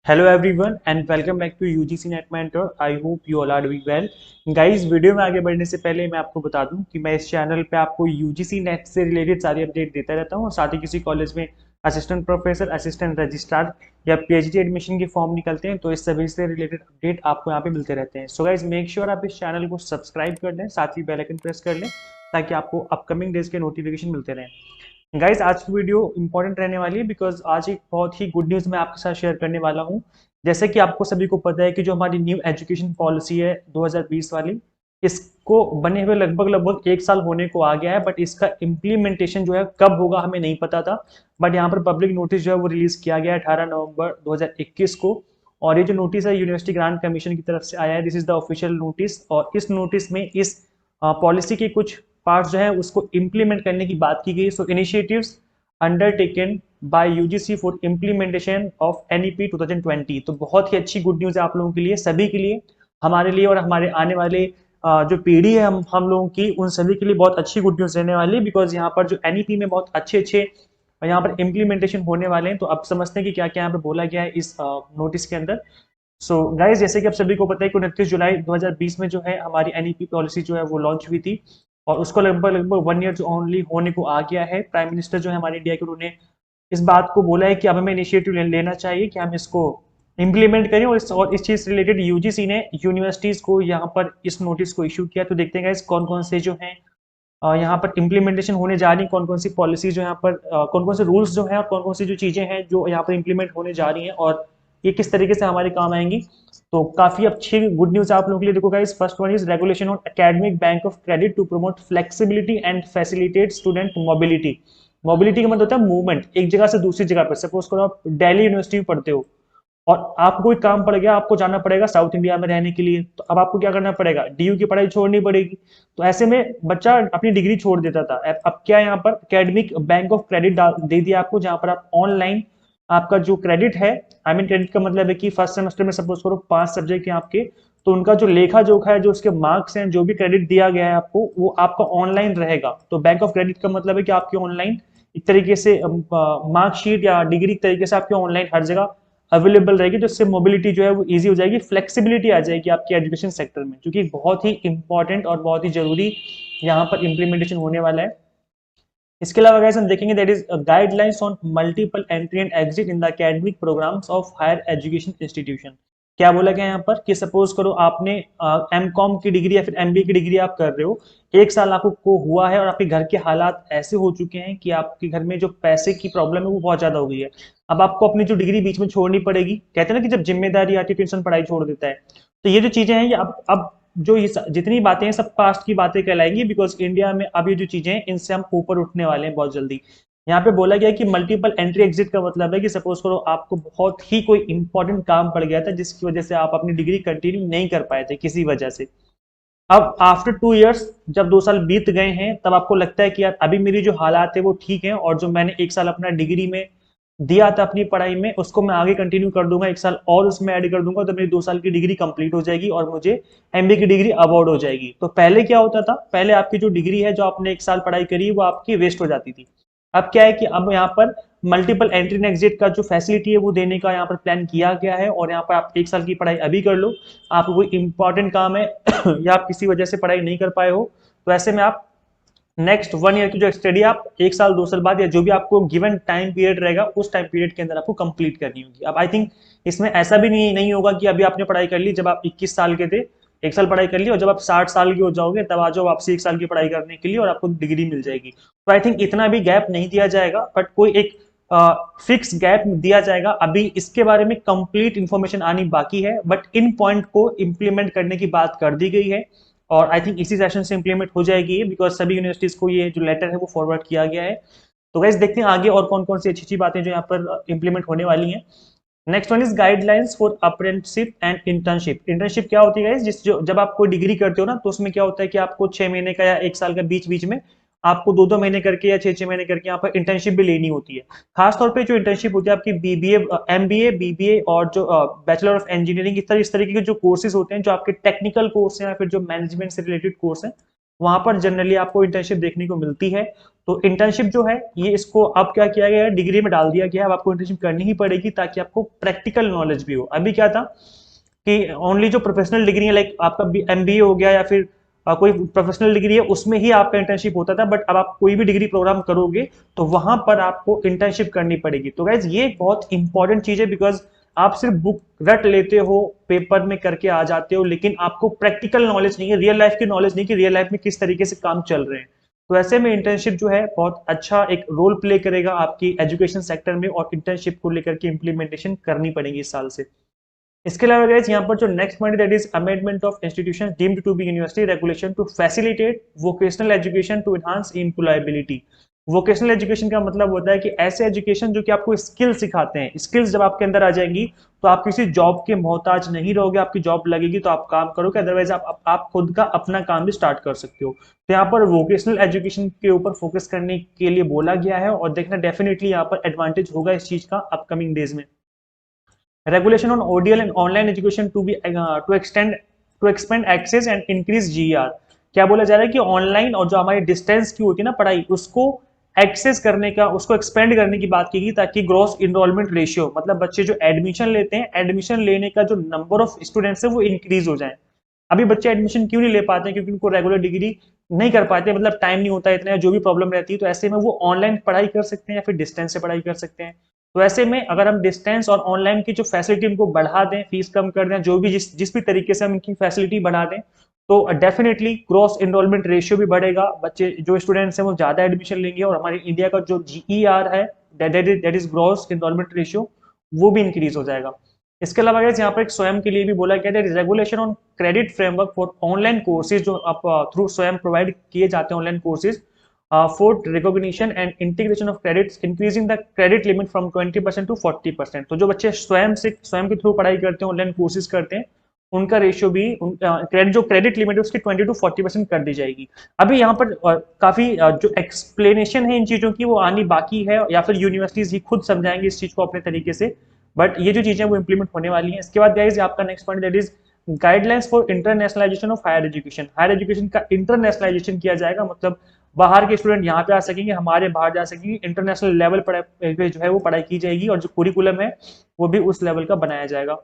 Hello everyone and welcome back to UGC NET mentor. I hope you all are doing well. Guys, video में आगे बढ़ने से पहले मैं आपको बता दूं कि मैं इस चैनल पे आपको यूजीसी नेट से रिलेटेड सारी अपडेट देता रहता हूं और साथ ही किसी कॉलेज में असिस्टेंट प्रोफेसर, असिस्टेंट रजिस्ट्रार या पीएचडी एडमिशन के फॉर्म निकलते हैं तो इस सभी से रिलेटेड अपडेट आपको यहाँ पे मिलते रहते हैं। सो गाइज, मेक श्योर आप इस चैनल को सब्सक्राइब कर लें, साथ ही बेल आइकन प्रेस कर लें ताकि आपको अपकमिंग डेज के नोटिफिकेशन मिलते रहें। गाइज, आज की वीडियो इंपॉर्टेंट रहने वाली है बिकॉज आज एक बहुत ही गुड न्यूज़ मैं आपके साथ शेयर करने वाला हूँ। जैसे कि आपको सभी को पता है कि जो हमारी न्यू एजुकेशन पॉलिसी है 2020 वाली, इसको बने हुए लगभग लगभग एक साल होने को आ गया है, बट इसका इम्प्लीमेंटेशन जो है कब होगा हमें नहीं पता था। बट यहाँ पर पब्लिक नोटिस जो है वो रिलीज किया गया है 18 नवंबर 2021 को। और ये जो नोटिस है यूनिवर्सिटी ग्रांट कमीशन की तरफ से आया है, this is the official notice. और इस नोटिस में इस पॉलिसी के कुछ पार्ट्स जो है उसको इम्प्लीमेंट करने की बात की गई। So initiatives undertaken by UGC for implementation of NEP 2020। तो बहुत ही अच्छी गुड न्यूज़ है आप लोगों के लिए, सभी के लिए, हमारे लिए और हमारे आने वाले जो पीढ़ी है हम लोगों की, उन सभी के लिए बहुत अच्छी गुड न्यूज़ रहने वाली है। बिकॉज यहाँ पर जो एनईपी में बहुत अच्छे अच्छे यहाँ पर इम्प्लीमेंटेशन होने वाले हैं। तो अब समझते हैं कि क्या क्या यहाँ पर बोला गया है इस नोटिस के अंदर। सो गाइज, जैसे कि आप सभी को पता है कि 29 जुलाई 2020 में जो है हमारी एनईपी पॉलिसी जो है वो लॉन्च हुई थी। और उसको लगभग लगभग 1 ईयर जो ओनली होने को आ गया है। प्राइम मिनिस्टर जो है हमारे इंडिया के, उन्होंने इस बात को बोला है कि अब हमें इनिशिएटिव लेना चाहिए कि हम इसको इम्प्लीमेंट करें। और इस चीज से रिलेटेड यूजीसी ने यूनिवर्सिटीज को यहाँ पर इस नोटिस को इशू किया। तो देखते हैं कौन कौन से जो है यहाँ पर इम्प्लीमेंटेशन होने जा रही है, कौन कौन सी पॉलिसी जो यहाँ पर कौन कौन से रूल्स जो है और कौन कौन सी जो चीजें हैं जो यहाँ पर इम्प्लीमेंट होने जा रही हैं और ये किस तरीके से हमारे काम आएंगी। तो काफी अच्छी गुड न्यूज आप लोगों के लिए। देखो guys, first one is regulation on academic bank of credit to promote flexibility and facilitate student mobility. Mobility का मतलब होता है मूवमेंट एक जगह से दूसरी जगह पर। सपोज करो आप दिल्ली यूनिवर्सिटी में पढ़ते हो और आपको कोई काम पड़ गया, आपको जाना पड़ेगा साउथ इंडिया में रहने के लिए, तो अब आपको क्या करना पड़ेगा, डीयू की पढ़ाई छोड़नी पड़ेगी। तो ऐसे में बच्चा अपनी डिग्री छोड़ देता था। अब क्या यहाँ पर एकेडमिक बैंक ऑफ क्रेडिट दे दिया आपको, जहां पर आप ऑनलाइन आपका जो क्रेडिट है, आई मीन क्रेडिट का मतलब है कि फर्स्ट सेमेस्टर में सपोज करो 5 सब्जेक्ट हैं आपके, तो उनका जो लेखा जोखा है, जो उसके मार्क्स हैं, जो भी क्रेडिट दिया गया है आपको, वो आपका ऑनलाइन रहेगा। तो बैंक ऑफ क्रेडिट का मतलब है कि आपकी ऑनलाइन एक तरीके से मार्कशीट या डिग्री एक तरीके से आपकी ऑनलाइन हर जगह अवेलेबल रहेगी। तो इससे मोबिलिटी जो है वो इजी हो जाएगी, फ्लेक्सिबिलिटी आ जाएगी आपकी एजुकेशन सेक्टर में, जो कि बहुत ही इंपॉर्टेंट और बहुत ही जरूरी यहाँ पर इंप्लीमेंटेशन होने वाला है। इसके अलावा गाइस हम देखेंगे that is guidelines on multiple entry and exit in the academic programs of higher education institution. क्या बोला गया यहाँ पर कि सपोज करो आपने एमकॉम की डिग्री या फिर एमबीए की डिग्री आप कर रहे हो, एक साल आपको को हुआ है और आपके घर के हालात ऐसे हो चुके हैं कि आपके घर में जो पैसे की प्रॉब्लम है वो बहुत ज्यादा हो गई है। अब आपको अपनी जो डिग्री बीच में छोड़नी पड़ेगी। कहते हैं ना कि जब जिम्मेदारी आती है तो इंसान पढ़ाई छोड़ देता है। तो ये जो चीजें हैं ये अब जो ये जितनी बातें हैं सब पास्ट की बातें कहलाएंगी। बिकॉज इंडिया में अब ये जो चीजें हैं इनसे हम ऊपर उठने वाले हैं बहुत जल्दी। यहाँ पे बोला गया है कि मल्टीपल एंट्री एग्जिट का मतलब है कि सपोज करो आपको बहुत ही कोई इंपॉर्टेंट काम पड़ गया था जिसकी वजह से आप अपनी डिग्री कंटिन्यू नहीं कर पाए थे किसी वजह से। अब आफ्टर 2 इयर्स, जब 2 साल बीत गए हैं, तब आपको लगता है कि यार अभी मेरी जो हालात है वो ठीक है और जो मैंने एक साल अपना डिग्री में दिया था अपनी पढ़ाई में उसको मैं आगे कंटिन्यू कर दूंगा, एक साल और उसमें ऐड कर दूंगा, तो मेरी 2 साल की डिग्री कंप्लीट हो जाएगी और मुझे एमबीए की डिग्री अवार्ड हो जाएगी। तो पहले क्या होता था, पहले आपकी जो डिग्री है जो आपने एक साल पढ़ाई करी वो आपकी वेस्ट हो जाती थी। अब क्या है कि अब यहाँ पर मल्टीपल एंट्री एंड एग्जिट का जो फैसिलिटी है वो देने का यहाँ पर प्लान किया गया है। और यहाँ पर आप एक साल की पढ़ाई अभी कर लो, आपको कोई इंपॉर्टेंट काम है या आप किसी वजह से पढ़ाई नहीं कर पाए हो, तो ऐसे में आप नेक्स्ट 1 ईयर की जो स्टडी आप एक साल 2 साल बाद या जो भी आपको गिवन टाइम पीरियड रहेगा उस टाइम पीरियड के अंदर आपको कंप्लीट करनी होगी। अब आई थिंक इसमें ऐसा भी नहीं होगा कि अभी आपने पढ़ाई कर ली जब आप 21 साल के थे, एक साल पढ़ाई कर ली और जब आप 60 साल के हो जाओगे तब आ जाओ वापसी एक साल की पढ़ाई करने के लिए और आपको डिग्री मिल जाएगी। तो आई थिंक इतना भी गैप नहीं दिया जाएगा, बट कोई एक फिक्स गैप दिया जाएगा। अभी इसके बारे में कंप्लीट इंफॉर्मेशन आनी बाकी है, बट इन पॉइंट को इंप्लीमेंट करने की बात कर दी गई है और आई थिंक इसी सेशन से इंप्लीमेंट हो जाएगी बिकॉज सभी यूनिवर्सिटीज को ये जो लेटर है वो फॉरवर्ड किया गया है। तो गाइस देखते हैं आगे और कौन कौन सी अच्छी अच्छी बातें जो यहाँ पर इंप्लीमेंट होने वाली हैं। Next one is guidelines for apprenticeship and internship. Internship क्या होती है गाइस, जिस जो जब आप कोई डिग्री करते हो ना तो उसमें क्या होता है कि आपको 6 महीने का या एक साल का बीच बीच में आपको 2-2 महीने करके या 6-6 महीने करके यहाँ पर इंटर्नशिप भी लेनी होती है। खासतौर पे जो इंटर्नशिप होती है आपकी बीबीए, एमबीए, बीबीए और जो बैचलर ऑफ इंजीनियरिंग, इस तरीके के जो कोर्सेज होते हैं जो आपके टेक्निकल कोर्स हैं या फिर जो मैनेजमेंट से रिलेटेड कोर्स हैं, वहां पर जनरली आपको इंटर्नशिप देखने को मिलती है। तो इंटर्नशिप जो है ये इसको अब क्या किया गया है, डिग्री में डाल दिया गया है। अब आपको इंटर्नशिप करनी ही पड़ेगी ताकि आपको प्रैक्टिकल नॉलेज भी हो। अभी क्या था कि ओनली जो प्रोफेशनल डिग्री है, लाइक आपका एमबीए हो गया या फिर कोई प्रोफेशनल डिग्री है, उसमें ही आपका इंटर्नशिप होता था। बट अब आप कोई भी डिग्री प्रोग्राम करोगे तो वहां पर आपको इंटर्नशिप करनी पड़ेगी। तो गाइज ये एक बहुत इंपॉर्टेंट चीज है, बिकॉज आप सिर्फ बुक रट लेते हो, पेपर में करके आ जाते हो, लेकिन आपको प्रैक्टिकल नॉलेज नहीं है, रियल लाइफ की नॉलेज नहीं कि रियल लाइफ में किस तरीके से काम चल रहे हैं। तो ऐसे में इंटर्नशिप जो है बहुत अच्छा एक रोल प्ले करेगा आपकी एजुकेशन सेक्टर में, और इंटर्नशिप को लेकर के इंप्लीमेंटेशन करनी पड़ेगी इस साल से। इसके अलावा गाइस यहाँ पर जो next point that is amendment of institution deemed to be university regulation to facilitate vocational education to enhance employability. Vocational education का मतलब होता है कि ऐसे एजुकेशन जो कि आपको स्किल सिखाते हैं। स्किल्स जब आपके अंदर आ जाएंगी तो आप किसी जॉब के मोहताज नहीं रहोगे। आपकी जॉब लगेगी तो आप काम करोगे, अदरवाइज आप खुद का अपना काम भी स्टार्ट कर सकते हो। तो यहाँ पर वोकेशनल एजुकेशन के ऊपर फोकस करने के लिए बोला गया है, और देखना डेफिनेटली यहाँ पर एडवांटेज होगा इस चीज का अपकमिंग डेज में। Regulation on ODL and online education to be to expand access and increase GER। क्या बोला जा रहा है कि ऑनलाइन और जो हमारी डिस्टेंस की होती है ना पढ़ाई, उसको एक्सेस करने का, उसको एक्सपेंड करने की बात की गई, ताकि ग्रॉस इनरोलमेंट रेशियो, मतलब बच्चे जो एडमिशन लेते हैं, एडमिशन लेने का जो नंबर ऑफ स्टूडेंट्स है वो इंक्रीज हो जाए। अभी बच्चे एडमिशन क्यों नहीं ले पाते हैं? क्योंकि उनको रेगुलर डिग्री नहीं कर पाते, मतलब टाइम नहीं होता इतना, जो भी प्रॉब्लम रहती है। तो ऐसे में वो ऑनलाइन पढ़ाई कर सकते हैं या फिर डिस्टेंस से पढ़ाई कर सकते हैं। तो ऐसे में अगर हम डिस्टेंस और ऑनलाइन की जो फैसिलिटी उनको बढ़ा दें, फीस कम कर दें, जो भी जिस भी तरीके से हम इनकी फैसिलिटी बढ़ा दें, तो डेफिनेटली क्रॉस एनरोलमेंट रेशियो भी बढ़ेगा। बच्चे जो स्टूडेंट्स हैं वो ज्यादा एडमिशन लेंगे, और हमारे इंडिया का जो जीईआर है, that is gross enrolment ratio, वो भी इंक्रीज हो जाएगा। इसके अलावा यहाँ पर एक स्वयं के लिए भी बोला गया है, regulation on credit framework for online courses, जो आप थ्रू स्वयं प्रोवाइड किए जाते हैं online courses, for recognition and integration of credits, increasing the credit limit from 20% to 40%। तो जो बच्चे स्वयं के थ्रू पढ़ाई करते हैं, ऑनलाइन कोर्सेज करते हैं, उनका रेशियो भी जो क्रेडिट लिमिट है उसकी 20 to 40% कर दी जाएगी। अभी यहाँ पर काफी जो एक्सप्लेनेशन है इन चीजों की वो आनी बाकी है, या फिर यूनिवर्सिटीज ही खुद समझाएंगे इस चीज को अपने तरीके से। बट ये जो चीजें वो इंप्लीमेंट होने वाली हैं। इसके बाद गाइस आपका next point that is guidelines for internationalisation of higher education. Higher education का इंटरनेशनलाइजेशन किया जाएगा, मतलब बाहर के स्टूडेंट यहाँ पे आ सकेंगे, हमारे बाहर जा सकेंगे, इंटरनेशनल लेवल पर जो है वो पढ़ाई की जाएगी, और जो कुरिकुलम है वो भी उस लेवल का बनाया जाएगा।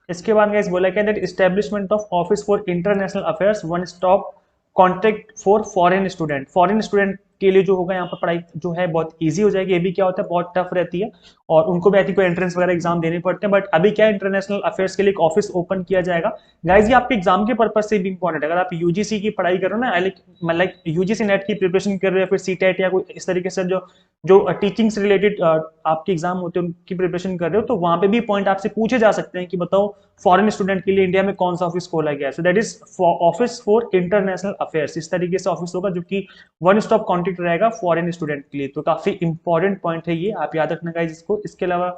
इसके बाद गाइस बोला क्या, that establishment of office for international affairs, one stop contact for foreign student. Foreign student के लिए जो होगा यहाँ पर पढ़ाई जो है बहुत इजी हो जाएगी। ये भी क्या होता है, बहुत टफ रहती है, और उनको भी आई थिंक एंट्रेंस वगैरह एग्जाम देने पड़ते हैं। बट अभी क्या, इंटरनेशनल अफेयर्स के लिए एक ऑफिस ओपन किया जाएगा। गाइज ये आपके एग्जाम के पर्पज से भी इंपॉर्टेंट है। अगर आप यूजीसी की पढ़ाई कर रहे हो ना, लाइक यूजीसी नेट की प्रिपरेशन कर रहे हो, फिर सीटेट या कोई इस तरीके से जो जो टीचिंग से रिलेटेड आपके एग्जाम होते हैं उनकी प्रिपरेशन कर रहे हो, तो वहां पे भी पॉइंट आपसे पूछे जा सकते हैं कि बताओ फॉरेन स्टूडेंट के लिए इंडिया में कौन सा ऑफिस खोला गया है। So that is office for international affairs, इस तरीके से ऑफिस होगा जो कि वन स्टॉप कॉन्टेक्ट रहेगा फॉरेन स्टूडेंट के लिए। तो काफी इंपॉर्टेंट पॉइंट है ये, आप याद रखना गाइस इसको। इसके अलावा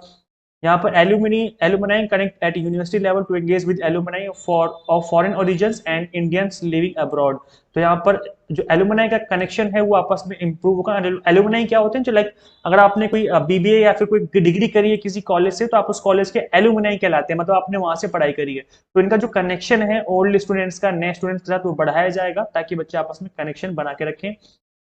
यहाँ पर alumni connect at university level to engage with alumni of foreign origins and Indians living abroad. तो यहाँ पर जो एलुमनाई का कनेक्शन है वो आपस में इंप्रूव होगा। एलुमनाई क्या होते हैं, जो लाइक अगर आपने कोई बीबीए या फिर कोई डिग्री करी है किसी कॉलेज से, तो आप उस कॉलेज के एलुमनाई कहलाते हैं, मतलब आपने वहां से पढ़ाई करी है। तो इनका जो कनेक्शन है ओल्ड स्टूडेंट्स का नए स्टूडेंट्स के साथ वो बढ़ाया जाएगा, ताकि बच्चे आपस में कनेक्शन बना के रखें।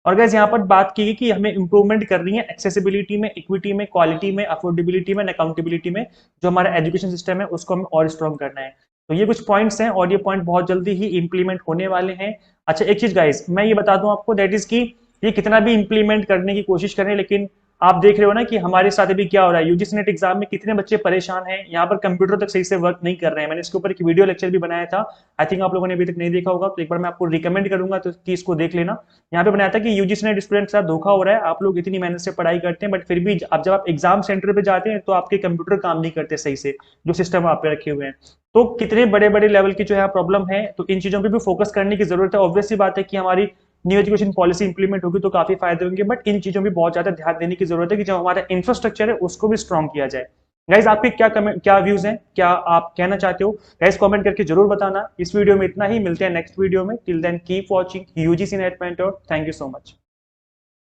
और गैस यहाँ पर बात की गई कि हमें इंप्रूवमेंट करनी है एक्सेसिबिलिटी में, इक्विटी में, क्वालिटी में, अफोर्डेबिलिटी में, अकाउंटेबिलिटी में। जो हमारा एजुकेशन सिस्टम है उसको हमें और स्ट्रॉन्ग करना है। तो ये कुछ पॉइंट्स हैं, और ये पॉइंट बहुत जल्दी ही इंप्लीमेंट होने वाले हैं। अच्छा एक चीज गाइस मैं ये बता दूं आपको, दैट इज कि ये कितना भी इंप्लीमेंट करने की कोशिश करें, लेकिन आप देख रहे हो ना कि हमारे साथ अभी क्या हो रहा है, यूजीसी नेट एग्जाम में कितने बच्चे परेशान हैं। यहाँ पर कंप्यूटर तक सही से वर्क नहीं कर रहे हैं। मैंने इसके ऊपर एक वीडियो लेक्चर भी बनाया था, आई थिंक आप लोगों ने अभी तक नहीं देखा होगा, तो एक बार मैं आपको रिकमेंड करूंगा तो कि इसको देख लेना। यहाँ पे बनाया था कि यूजीसी नेट स्टूडेंट के साथ धोखा हो रहा है। आप लोग इतनी मेहनत से पढ़ाई करते हैं, बट फिर भी जब आप एग्जाम सेंटर पे जाते हैं तो आपके कंप्यूटर काम नहीं करते सही से, जो सिस्टम आप पे रखे हुए हैं। तो कितने बड़े बड़े लेवल की जो है प्रॉब्लम है, तो इन चीजों पे भी फोकस करने की जरूरत है। ऑब्वियस सी बात है कि हमारी न्यू एजुकेशन पॉलिसी इंप्लीमेंट होगी तो काफी फायदे होंगे, बट इन चीजों में बहुत ज्यादा ध्यान देने की जरूरत है कि जो हमारा इंफ्रास्ट्रक्चर है उसको भी स्ट्रॉन्ग किया जाए। गाइज आपके क्या व्यूज हैं, क्या आप कहना चाहते हो, गाइज कमेंट करके जरूर बताना। इस वीडियो में इतना ही, मिलते हैं नेक्स्ट वीडियो में। Till then keep watching UGC NET mentor. Thank you so much.